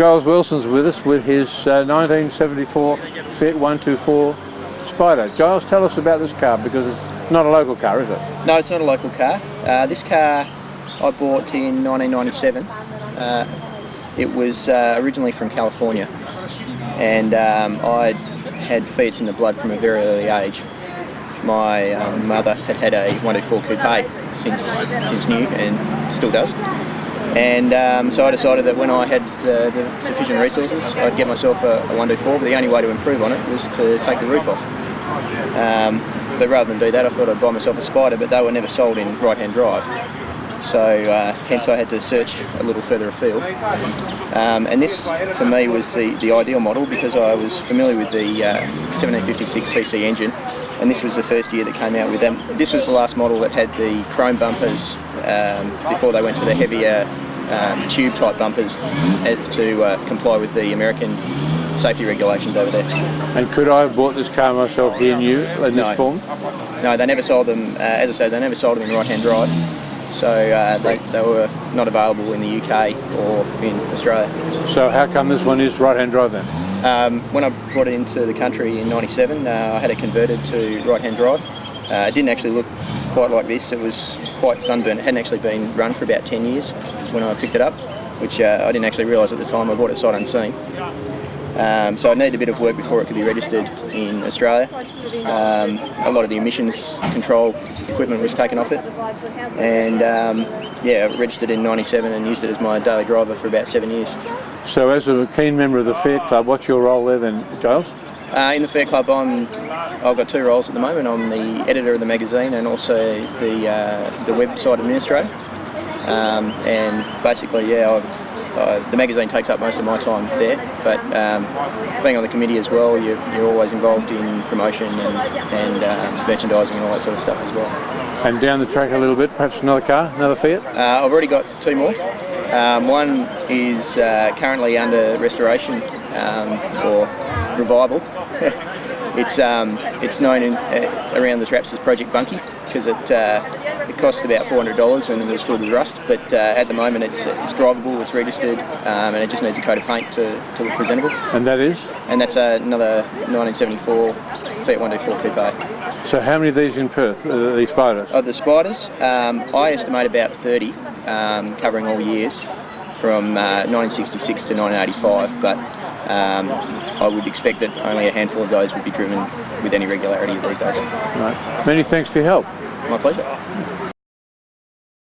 Giles Wilson's with us with his 1974 Fiat 124 Spider. Giles, tell us about this car, because it's not a local car, is it? No, it's not a local car. This car I bought in 1997. It was originally from California, and I had Fiats in the blood from a very early age. My mother had a 124 coupe since new, and still does. And so I decided that when I had the sufficient resources, I'd get myself a 124, but the only way to improve on it was to take the roof off. But rather than do that, I thought I'd buy myself a Spider, but they were never sold in right-hand drive. So hence I had to search a little further afield. And this, for me, was the ideal model, because I was familiar with the 1756cc engine, and this was the first year that came out with them. This was the last model that had the chrome bumpers before they went to the heavier tube type bumpers to comply with the American safety regulations over there. And could I have bought this car myself here new in this form? No, they never sold them, as I said, they never sold them in right-hand drive. So they were not available in the UK or in Australia. So how come this one is right-hand drive then? When I brought it into the country in '97, I had it converted to right-hand drive. It didn't actually look quite like this. It was quite sunburnt. It hadn't actually been run for about 10 years when I picked it up, which I didn't actually realise at the time. I bought it sight unseen. So it needed a bit of work before it could be registered in Australia. A lot of the emissions control equipment was taken off it, and yeah, I registered in '97 and used it as my daily driver for about 7 years. So as a keen member of the Fiat Club, what's your role there then, Giles? In the Fiat Club, I've got two roles at the moment. I'm the editor of the magazine and also the website administrator. And basically, yeah, the magazine takes up most of my time there, but being on the committee as well, you're always involved in promotion and merchandising and all that sort of stuff as well. And down the track a little bit, perhaps another car, another Fiat? I've already got two more. One is currently under restoration or revival. It's known around the traps as Project Bunky, because it cost about $400 and it was filled with rust, but at the moment it's drivable, it's registered, and it just needs a coat of paint to look presentable. And that is? And that's another 1974 Fiat 124 coupe. So how many of these in Perth, these Spiders? Of the Spiders, I estimate about 30, covering all years, from 1966 to 1985, but I would expect that only a handful of those would be driven with any regularity these days. Right. Many thanks for your help. My pleasure.